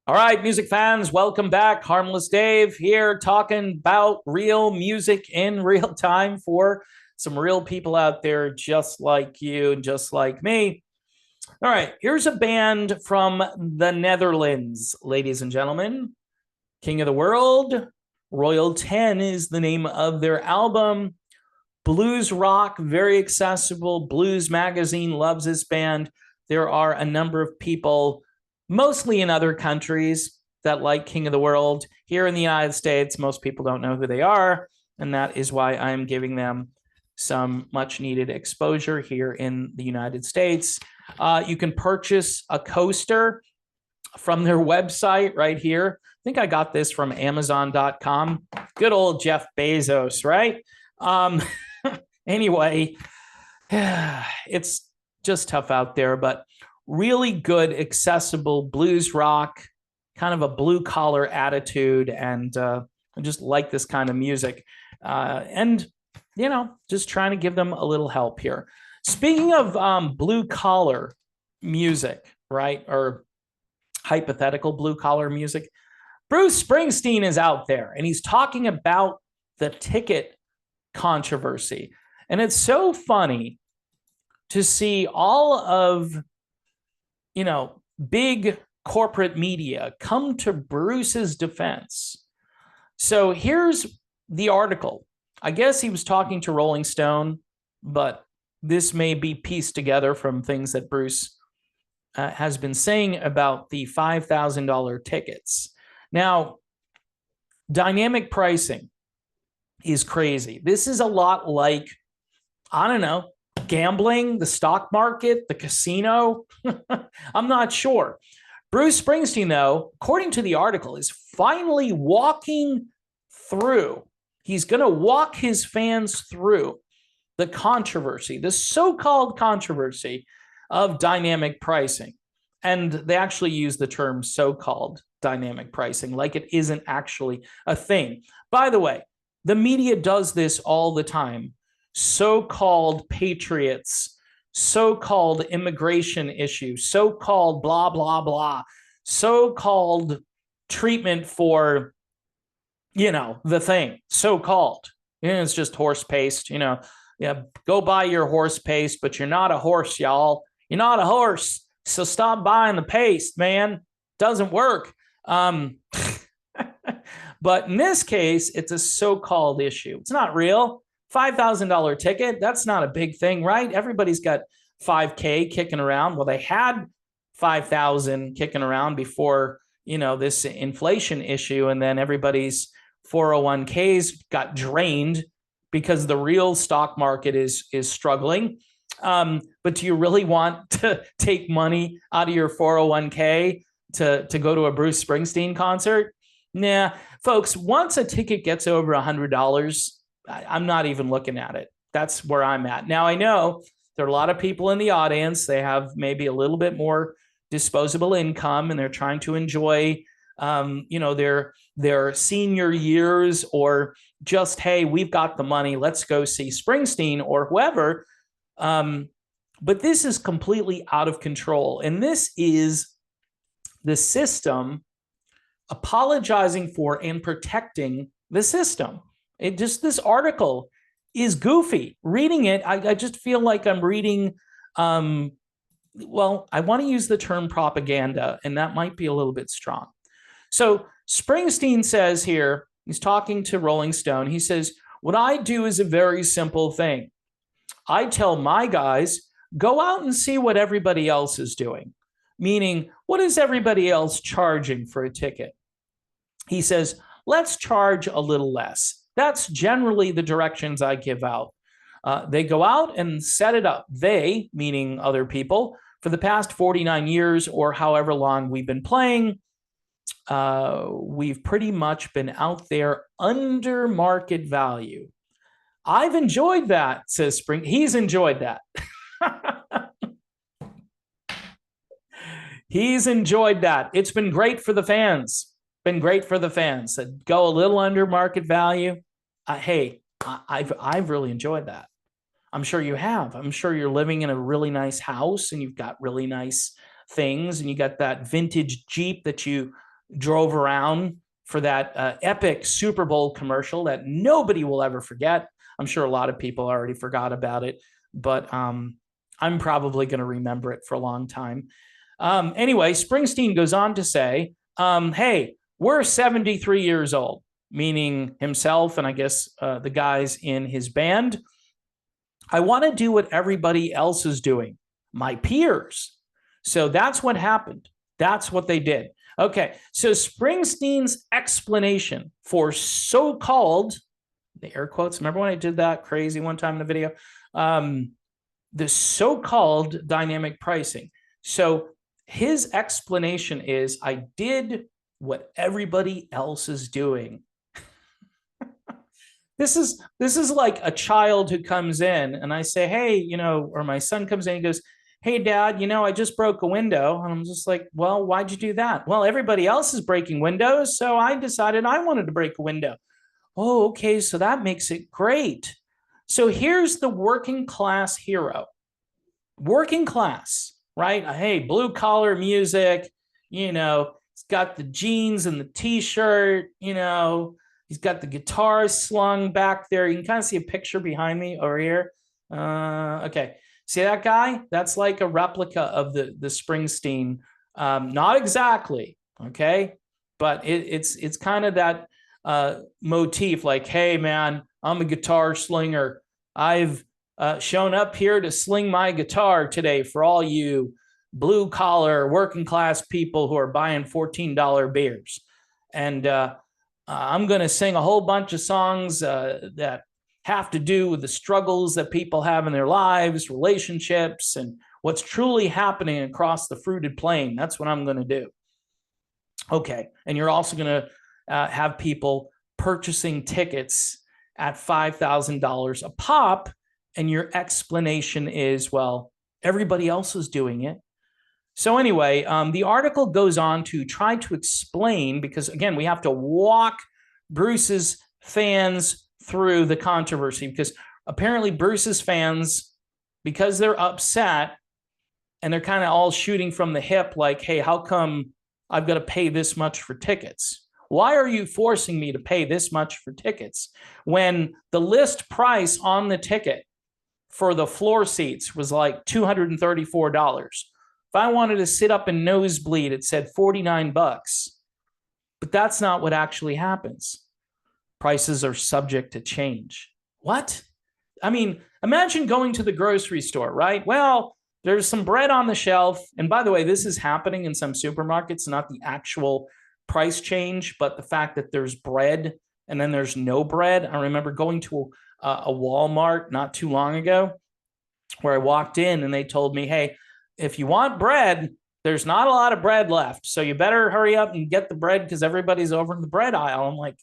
All right, music fans, welcome back. Harmless Dave here talking about real music in real time for some real people out there just like you and just like me. All right, here's a band from the Netherlands, ladies and gentlemen. King of the World, Royal 10 is the name of their album. Blues rock, very accessible. Blues Magazine loves this band. There are a number of people, mostly in other countries, that like King of the World. Here in the United States, most people don't know who they are, and that is why I'm giving them some much needed exposure here in the United States. You can purchase a coaster from their website right here. I think I got this from Amazon.com. Good old Jeff Bezos, right? Anyway, it's just tough out there, but really good, accessible blues rock, kind of a blue collar attitude. And I just like this kind of music. And, just trying to give them a little help here. Speaking of blue collar music, right? Or hypothetical blue collar music, Bruce Springsteen is out there and he's talking about the ticket controversy. And it's so funny to see all of, big corporate media come to Bruce's defense. So here's the article. I guess he was talking to Rolling Stone, but this may be pieced together from things that Bruce has been saying about the $5,000 tickets. Now, dynamic pricing is crazy. This is a lot like, I don't know, gambling, the stock market, the casino. I'm not sure. Bruce Springsteen, though, according to the article, is finally walking through. He's going to walk his fans through the controversy, the so-called controversy of dynamic pricing. And they actually use the term so-called dynamic pricing, like it isn't actually a thing. By the way, the media does this all the time. So-called patriots, so-called immigration issues, so-called blah, blah, blah, so-called treatment for, the thing, so-called. It's just horse paste, go buy your horse paste, but you're not a horse, y'all. You're not a horse. So stop buying the paste, man. Doesn't work. But in this case, it's a so-called issue. It's not real. $5,000 ticket, that's not a big thing, right? Everybody's got 5K kicking around. Well, they had 5,000 kicking around before, this inflation issue. And then everybody's 401ks got drained because the real stock market is struggling. But do you really want to take money out of your 401k to go to a Bruce Springsteen concert? Nah, folks, once a ticket gets over $100, I'm not even looking at it. That's where I'm at. Now, I know there are a lot of people in the audience. They have maybe a little bit more disposable income and they're trying to enjoy, their senior years, or just, hey, we've got the money. Let's go see Springsteen or whoever. But this is completely out of control. And this is the system apologizing for and protecting the system. This article is goofy. Reading it, I just feel like I'm reading, I want to use the term propaganda, and that might be a little bit strong. So Springsteen says here, he's talking to Rolling Stone. He says, what I do is a very simple thing. I tell my guys, go out and see what everybody else is doing. Meaning, what is everybody else charging for a ticket? He says, let's charge a little less. That's generally the directions I give out. They go out and set it up. They, meaning other people, for the past 49 years or however long we've been playing, we've pretty much been out there under market value. I've enjoyed that, says Spring. He's enjoyed that. He's enjoyed that. It's been great for the fans. Been great for the fans. Go a little under market value. Hey, I've really enjoyed that. I'm sure you have. I'm sure you're living in a really nice house and you've got really nice things and you got that vintage Jeep that you drove around for that epic Super Bowl commercial that nobody will ever forget. I'm sure a lot of people already forgot about it, but I'm probably going to remember it for a long time. Anyway, Springsteen goes on to say, hey, we're 73 years old, meaning himself and I guess the guys in his band. I want to do what everybody else is doing, my peers. So that's what happened. That's what they did. Okay, so Springsteen's explanation for so-called, the air quotes, remember when I did that crazy one time in the video? The so-called dynamic pricing. So his explanation is, I did what everybody else is doing. This is like a child who comes in and I say, hey, you know, or my son comes in and goes, hey, Dad, you know, I just broke a window. And I'm just like, well, why'd you do that? Well, everybody else is breaking windows, so I decided I wanted to break a window. Oh, okay, so that makes it great. So here's the working class hero. Working class, right? Hey, blue collar music, you know, it's got the jeans and the t-shirt, you know, he's got the guitar slung back there. You can kind of see a picture behind me over here. Okay. See that guy? That's like a replica of the Springsteen. Not exactly, okay? But it's kind of that motif, like, hey, man, I'm a guitar slinger. I've shown up here to sling my guitar today for all you blue-collar, working-class people who are buying $14 beers. And I'm going to sing a whole bunch of songs that have to do with the struggles that people have in their lives, relationships, and what's truly happening across the fruited plain. That's what I'm going to do. Okay, and you're also going to have people purchasing tickets at $5,000 a pop, and your explanation is, well, everybody else is doing it. So anyway, the article goes on to try to explain, because again, we have to walk Bruce's fans through the controversy, because apparently Bruce's fans, because they're upset and they're kind of all shooting from the hip, like, hey, how come I've got to pay this much for tickets? Why are you forcing me to pay this much for tickets when the list price on the ticket for the floor seats was like $234? If I wanted to sit up and nosebleed, it said $49. But that's not what actually happens. Prices are subject to change. What? I mean, imagine going to the grocery store, right? Well, there's some bread on the shelf. And by the way, this is happening in some supermarkets, not the actual price change, but the fact that there's bread and then there's no bread. I remember going to a Walmart not too long ago where I walked in and they told me, hey, if you want bread, there's not a lot of bread left. So you better hurry up and get the bread because everybody's over in the bread aisle. I'm like,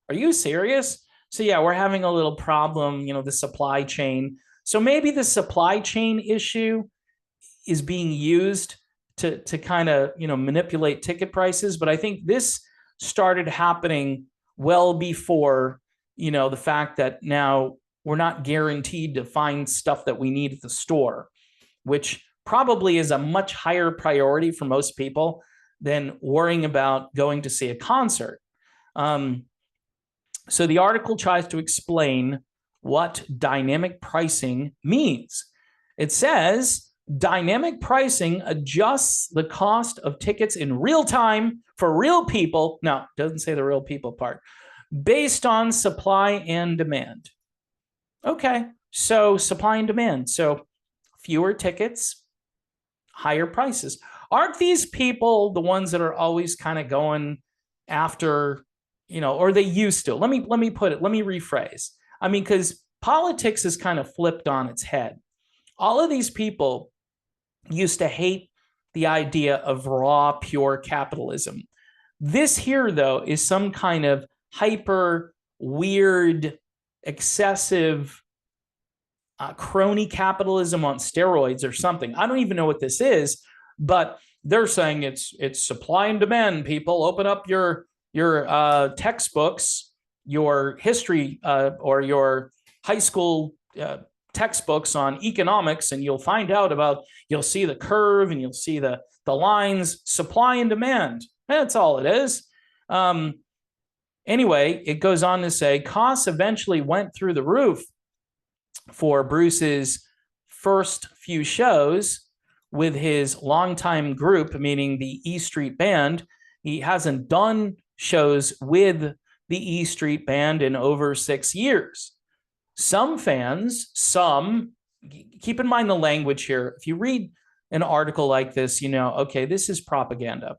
are you serious? So yeah, we're having a little problem, you know, the supply chain. So maybe the supply chain issue is being used to kind of, you know, manipulate ticket prices. But I think this started happening well before, you know, the fact that now we're not guaranteed to find stuff that we need at the store, which probably is a much higher priority for most people than worrying about going to see a concert. So the article tries to explain what dynamic pricing means. It says dynamic pricing adjusts the cost of tickets in real time for real people. No, it doesn't say the real people part. Based on supply and demand. Okay, so supply and demand. So fewer tickets, higher prices. Aren't these people the ones that are always kind of going after, you know, or they used to? Let me rephrase. I mean, because politics is kind of flipped on its head. All of these people used to hate the idea of raw, pure capitalism. This here, though, is some kind of hyper, weird, excessive crony capitalism on steroids or something. I don't even know what this is, but they're saying it's supply and demand. People, open up your textbooks, your history or your high school textbooks on economics, and you'll find out about, you'll see the curve and you'll see the lines, supply and demand. That's all it is. Anyway, it goes on to say costs eventually went through the roof for Bruce's first few shows with his longtime group, meaning the E Street Band. He hasn't done shows with the E Street Band in over 6 years. Some fans, keep in mind the language here. If you read an article like this, you know, okay, this is propaganda.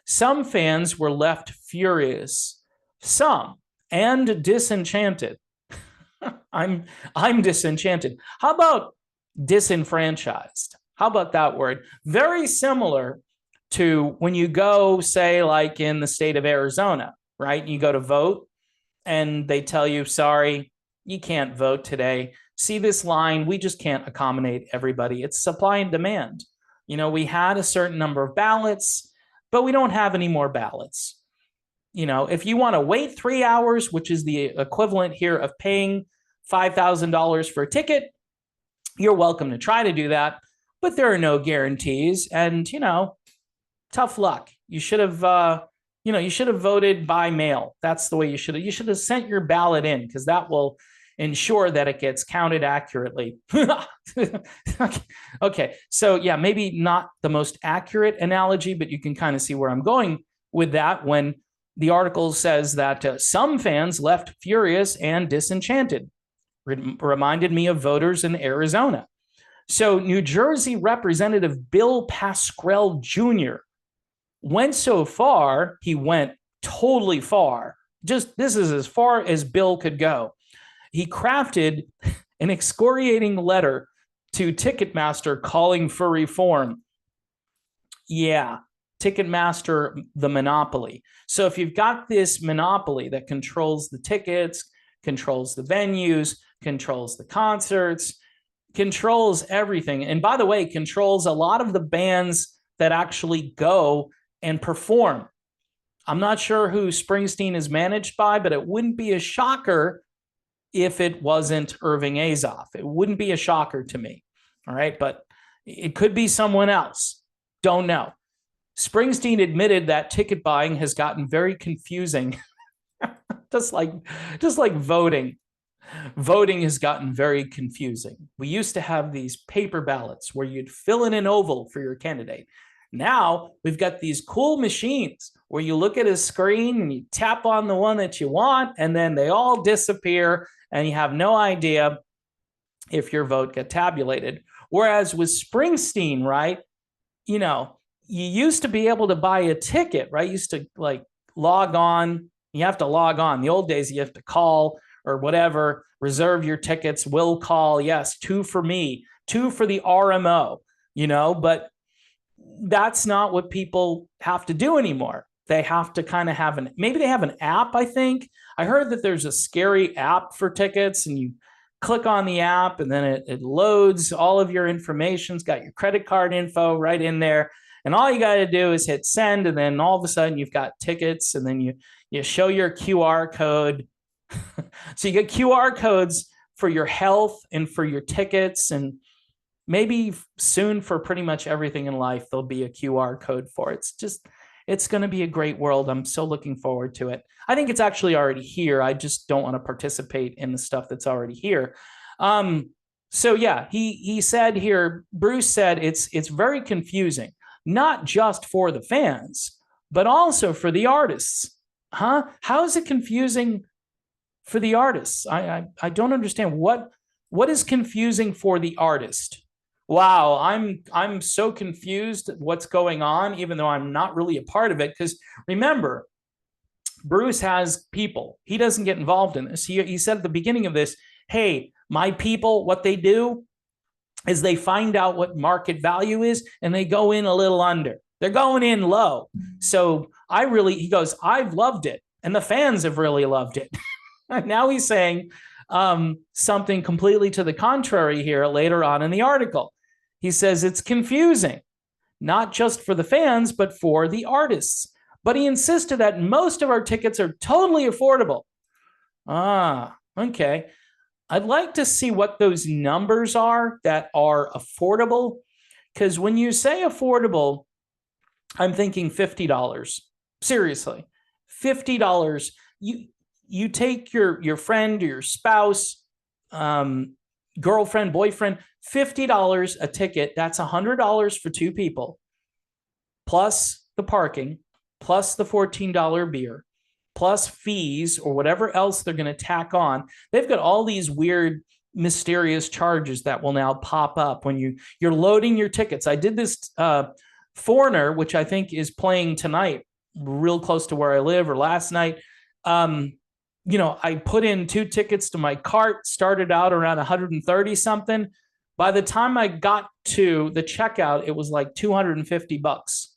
Some fans were left furious, some, and disenchanted. I'm disenchanted. How about disenfranchised? How about that word? Very similar to when you go, say, like in the state of Arizona, right? You go to vote and they tell you, sorry, you can't vote today. See this line? We just can't accommodate everybody. It's supply and demand. You know, we had a certain number of ballots, but we don't have any more ballots. You know, if you want to wait 3 hours, which is the equivalent here of paying $5,000 for a ticket, you're welcome to try to do that, but there are no guarantees. And, you know, tough luck. You should have, you should have voted by mail. That's the way you should have sent your ballot in, because that will ensure that it gets counted accurately. Okay. So yeah, maybe not the most accurate analogy, but you can kind of see where I'm going with that when the article says that some fans left furious and disenchanted. Reminded me of voters in Arizona. So New Jersey Representative Bill Pascrell Jr. went so far, he went totally far. Just this is as far as Bill could go. He crafted an excoriating letter to Ticketmaster calling for reform. Yeah, Ticketmaster, the monopoly. So if you've got this monopoly that controls the tickets, controls the venues, controls the concerts, controls everything, and by the way, controls a lot of the bands that actually go and perform. I'm not sure who Springsteen is managed by, but it wouldn't be a shocker if it wasn't Irving Azoff. It wouldn't be a shocker to me. All right. But it could be someone else. Don't know. Springsteen admitted that ticket buying has gotten very confusing. just like voting. Voting has gotten very confusing. We used to have these paper ballots where you'd fill in an oval for your candidate. Now we've got these cool machines where you look at a screen and you tap on the one that you want, and then they all disappear and you have no idea if your vote got tabulated. Whereas with Springsteen, right, you know, you used to be able to buy a ticket, right? You used to like log on. You have to log on. The old days, you have to call or whatever, reserve your tickets, will call. Yes, 2 for me, 2 for the RMO, you know, but that's not what people have to do anymore. They have to kind of have maybe they have an app, I think. I heard that there's a scary app for tickets, and you click on the app and then it loads all of your information. It's got your credit card info right in there. And all you got to do is hit send, and then all of a sudden you've got tickets, and then you show your QR code. So you get QR codes for your health and for your tickets, and maybe soon for pretty much everything in life, there'll be a QR code for it. It's going to be a great world. I'm so looking forward to it. I think it's actually already here. I just don't want to participate in the stuff that's already here. So yeah, he said here, Bruce said it's very confusing, not just for the fans, but also for the artists. Huh? How is it confusing for the artists? I don't understand. What is confusing for the artist? Wow, I'm so confused at what's going on, even though I'm not really a part of it. Because remember, Bruce has people. He doesn't get involved in this. He said at the beginning of this, hey, my people, what they do is they find out what market value is, and they go in a little under. They're going in low. So he goes, I've loved it, and the fans have really loved it. Now he's saying something completely to the contrary here later on in the article. He says it's confusing, not just for the fans, but for the artists. But he insisted that most of our tickets are totally affordable. Okay. I'd like to see what those numbers are that are affordable, because when you say affordable, I'm thinking $50. Seriously, $50. You take your friend or your spouse, girlfriend, boyfriend, $50 a ticket. That's $100 for two people, plus the parking, plus the $14 beer, plus fees or whatever else they're going to tack on. They've got all these weird, mysterious charges that will now pop up when you're loading your tickets. I did this Foreigner, which I think is playing tonight, real close to where I live, or last night. I put in 2 tickets to my cart, started out around 130 something. By the time I got to the checkout, it was like $250.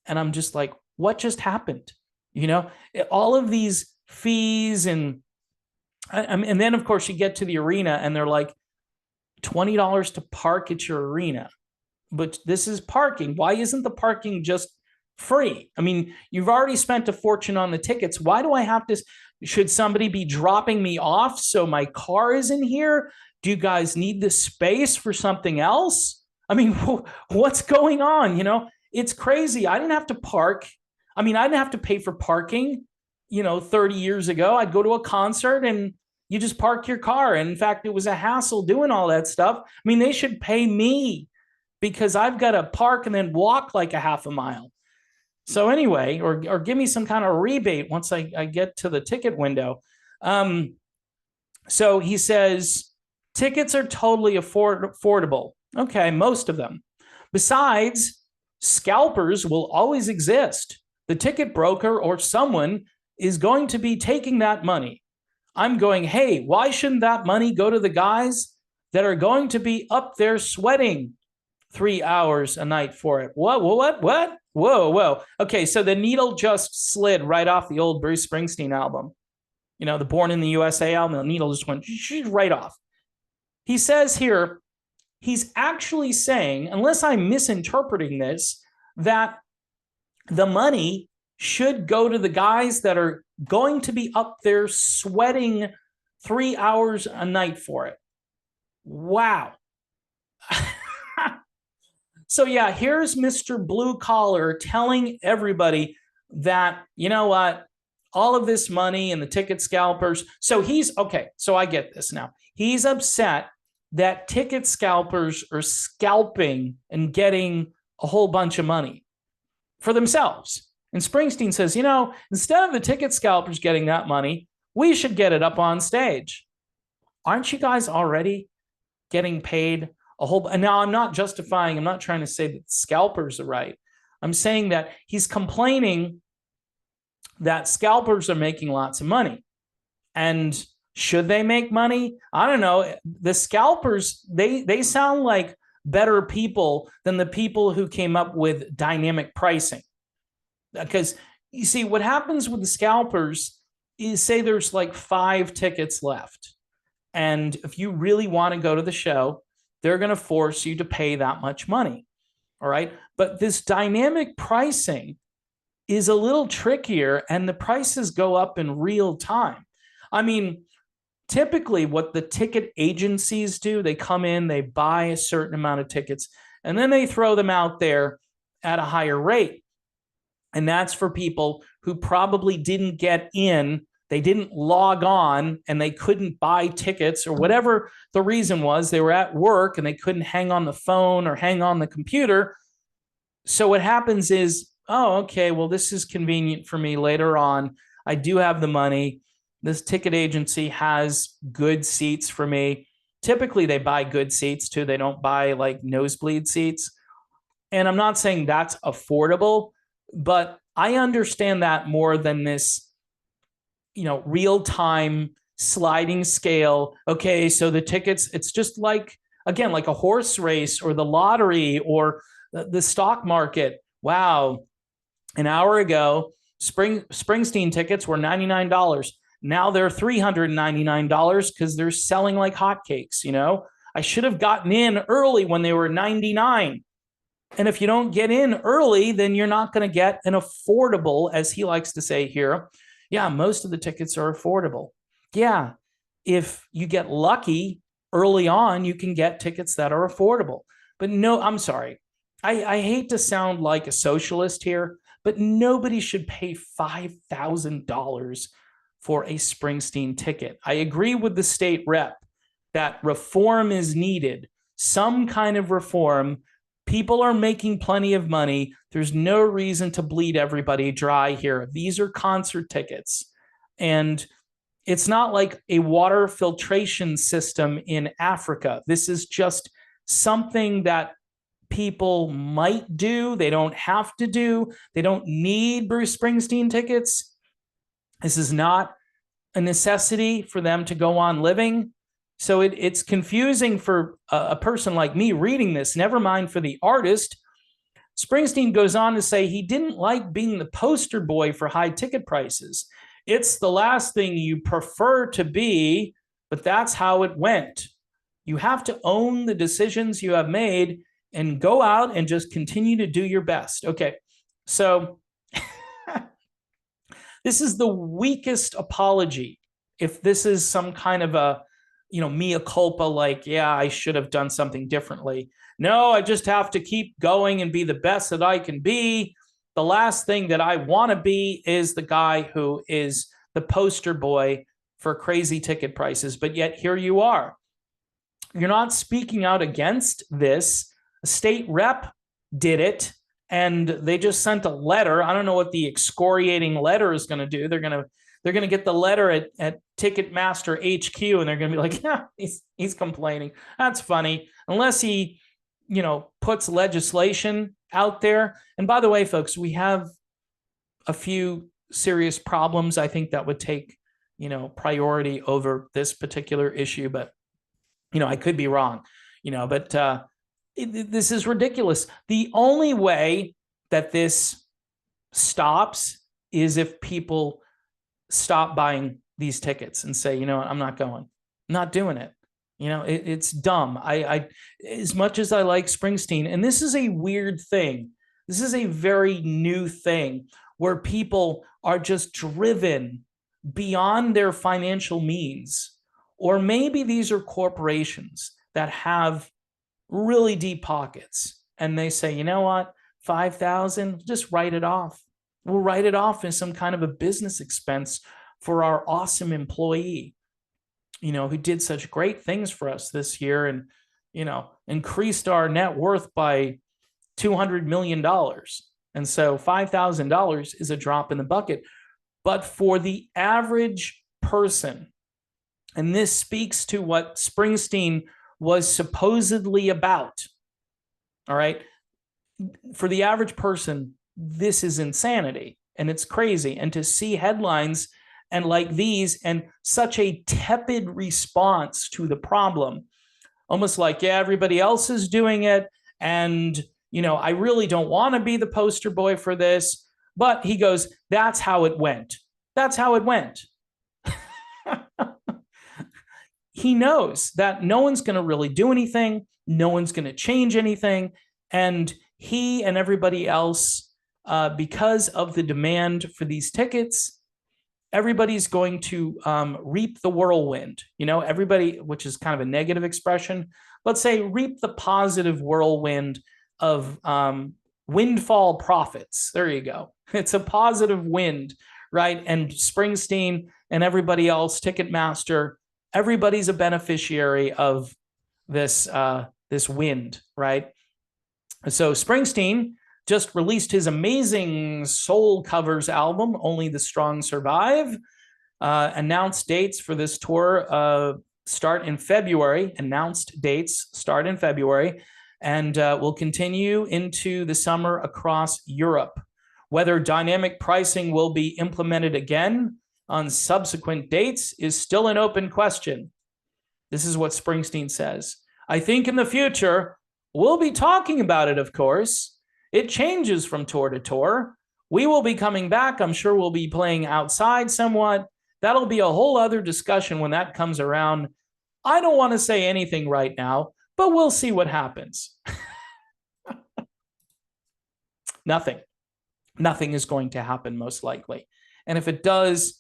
And I'm just like, what just happened? All of these fees and then of course you get to the arena and they're like $20 to park at your arena. But this is parking. Why isn't the parking just free? I mean, you've already spent a fortune on the tickets. Why do I have to? Should somebody be dropping me off so my car is in here? Do you guys need this space for something else? I mean, what's going on? It's crazy. I didn't have to park. I mean, I didn't have to pay for parking, 30 years ago. I'd go to a concert and you just park your car. And in fact, it was a hassle doing all that stuff. I mean, they should pay me because I've got to park and then walk like a half a mile. So anyway, or give me some kind of rebate once I get to the ticket window. So he says, tickets are totally affordable. Okay, most of them. Besides, scalpers will always exist. The ticket broker or someone is going to be taking that money. I'm going, hey, why shouldn't that money go to the guys that are going to be up there sweating 3 hours a night for it? What? Whoa. Okay, so the needle just slid right off the old Bruce Springsteen album. The Born in the USA album, the needle just went right off. He says here, he's actually saying, unless I'm misinterpreting this, that the money should go to the guys that are going to be up there sweating 3 hours a night for it. Wow. So yeah, here's Mr. Blue Collar telling everybody that, you know what, all of this money and the ticket scalpers. So so I get this now. He's upset that ticket scalpers are scalping and getting a whole bunch of money for themselves. And Springsteen says, instead of the ticket scalpers getting that money, we should get it up on stage. Aren't you guys already getting paid a whole? And now I'm not trying to say that scalpers are right. I'm saying that he's complaining that scalpers are making lots of money. And should they make money? I don't know. The scalpers, they sound like better people than the people who came up with dynamic pricing. Because you see, what happens with the scalpers is, say there's like 5 tickets left. And if you really want to go to the show, they're going to force you to pay that much money. All right. But this dynamic pricing is a little trickier and the prices go up in real time. I mean, typically what the ticket agencies do, they come in, they buy a certain amount of tickets, and then they throw them out there at a higher rate. And that's for people who probably didn't get in, they didn't log on, and they couldn't buy tickets or whatever the reason was. They were at work and they couldn't hang on the phone or hang on the computer. So what happens is, oh, okay, well, this is convenient for me later on. I do have the money. This ticket agency has good seats for me. Typically, they buy good seats too. They don't buy like nosebleed seats. And I'm not saying that's affordable, but I understand that more than this, real-time sliding scale. Okay, so the tickets, it's just like, again, like a horse race or the lottery or the stock market. Wow. An hour ago, Springsteen tickets were $99. Now they're $399 because they're selling like hotcakes. I should have gotten in early when they were $99. And if you don't get in early, then you're not going to get an affordable, as he likes to say here. Yeah, most of the tickets are affordable. Yeah, if you get lucky early on, you can get tickets that are affordable. But no, I'm sorry. I hate to sound like a socialist here, but nobody should pay $5,000 for a Springsteen ticket. I agree with the state rep that reform is needed, some kind of reform. People are making plenty of money. There's no reason to bleed everybody dry here. These are concert tickets. And it's not like a water filtration system in Africa. This is just something that people might do. They don't have to do. They don't need Bruce Springsteen tickets. This is not a necessity for them to go on living. So it's confusing for a person like me reading this, never mind for the artist. Springsteen goes on to say he didn't like being the poster boy for high ticket prices. It's the last thing you prefer to be, but that's how it went. You have to own the decisions you have made and go out and just continue to do your best. Okay, so this is the weakest apology. If this is some kind of a, mea culpa, like, yeah, I should have done something differently. No, I just have to keep going and be the best that I can be. The last thing that I want to be is the guy who is the poster boy for crazy ticket prices. But yet here you are. You're not speaking out against this. A state rep did it, and they just sent a letter. I don't know what the excoriating letter is going to do. They're going to get the letter at Ticketmaster HQ, and they're going to be like, yeah, he's complaining. That's funny. Unless he, puts legislation out there. And by the way, folks, we have a few serious problems, I think, that would take, priority over this particular issue. But, I could be wrong, but this is ridiculous. The only way that this stops is if people stop buying these tickets and say, I'm not going, I'm not doing it. It's dumb. I as much as I like Springsteen, and this is a weird thing. This is a very new thing where people are just driven beyond their financial means. Or maybe these are corporations that have really deep pockets. And they say, you know what, 5,000, just write it off. We'll write it off as some kind of a business expense for our awesome employee, who did such great things for us this year and, increased our net worth by $200 million. And so $5,000 is a drop in the bucket. But for the average person, and this speaks to what Springsteen was supposedly about, all right, for the average person, this is insanity and it's crazy. And to see headlines and like these and such a tepid response to the problem, almost like, yeah, everybody else is doing it. And, I really don't want to be the poster boy for this. But he goes, that's how it went. That's how it went. He knows that no one's going to really do anything. No one's going to change anything. And he and everybody else, because of the demand for these tickets, everybody's going to reap the whirlwind. Everybody, which is kind of a negative expression. Let's say reap the positive whirlwind of windfall profits. There you go. It's a positive wind, right? And Springsteen and everybody else, Ticketmaster, everybody's a beneficiary of this this wind, right? So Springsteen just released his amazing soul covers album, Only the Strong Survive. Announced dates for this tour start in February. Announced dates start in February, and will continue into the summer across Europe. Whether dynamic pricing will be implemented again on subsequent dates is still an open question. This is what Springsteen says. I think in the future, we'll be talking about it, of course. It changes from tour to tour. We will be coming back. I'm sure we'll be playing outside somewhat. That'll be a whole other discussion when that comes around. I don't want to say anything right now, but we'll see what happens. Nothing is going to happen, most likely. And if it does,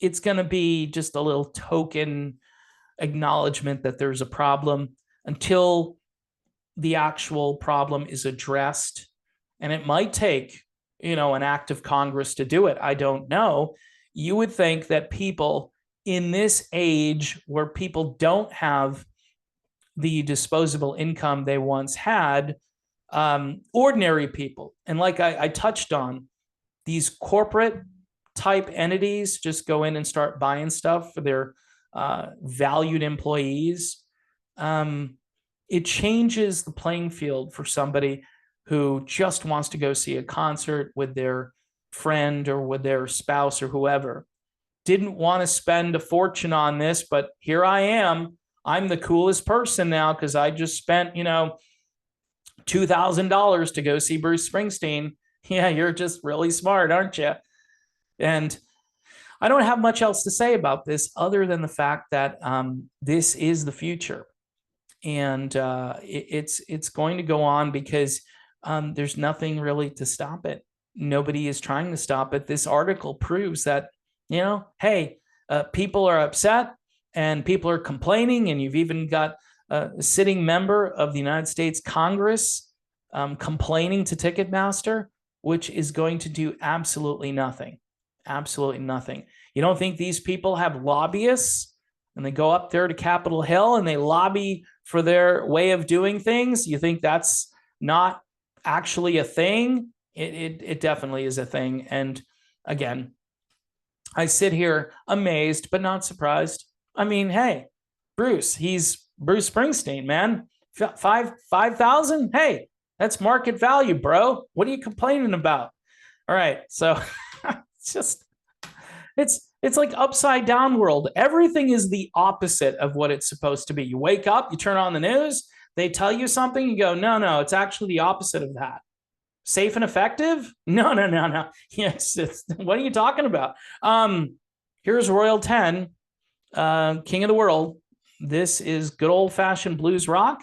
it's going to be just a little token acknowledgement that there's a problem until the actual problem is addressed. And it might take an act of Congress to do it. I don't know. You would think that people in this age where people don't have the disposable income they once had, ordinary people, and like I touched on, these corporate type entities just go in and start buying stuff for their valued employees. It changes the playing field for somebody who just wants to go see a concert with their friend or with their spouse or whoever. Didn't want to spend a fortune on this, but here I am. I'm the coolest person now because I just spent, $2,000 to go see Bruce Springsteen. Yeah, you're just really smart, aren't you? And I don't have much else to say about this other than the fact that this is the future. And it's going to go on because there's nothing really to stop it. Nobody is trying to stop it. This article proves that, hey, people are upset and people are complaining, and you've even got a sitting member of the United States Congress complaining to Ticketmaster, which is going to do absolutely nothing. Absolutely nothing. You don't think these people have lobbyists and they go up there to Capitol Hill and they lobby for their way of doing things? You think that's not actually a thing? It definitely is a thing. And again, I sit here amazed, but not surprised. I mean, hey, he's Bruce Springsteen, man. 5,000? Hey, that's market value, bro. What are you complaining about? All right. So it's like upside down world. Everything is the opposite of what it's supposed to be. You wake up, you turn on the news, they tell you something, you go, no, it's actually the opposite of that. Safe and effective? No. Yes, what are you talking about? Here's Royal 10, King of the World. This is good old-fashioned blues rock,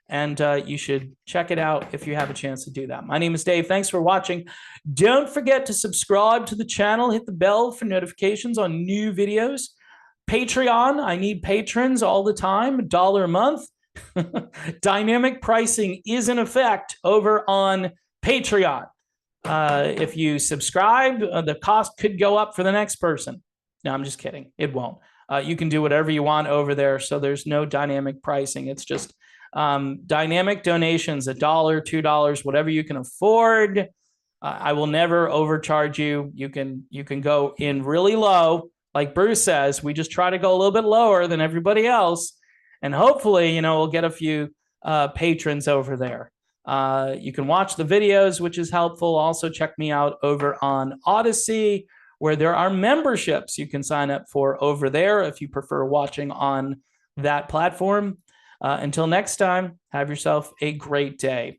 and you should check it out if you have a chance to do that. My name is Dave. Thanks for watching. Don't forget to subscribe to the channel. Hit the bell for notifications on new videos. Patreon. I need patrons all the time. $1 a month. Dynamic pricing is in effect over on Patreon. If you subscribe, the cost could go up for the next person. No, I'm just kidding. It won't. You can do whatever you want over there. So there's no dynamic pricing. It's just dynamic donations, $1, $2, whatever you can afford. I will never overcharge you. You can go in really low. Like Bruce says, we just try to go a little bit lower than everybody else. And hopefully, we'll get a few patrons over there. You can watch the videos, which is helpful. Also, check me out over on Odyssey, where there are memberships you can sign up for over there if you prefer watching on that platform. Until next time, have yourself a great day.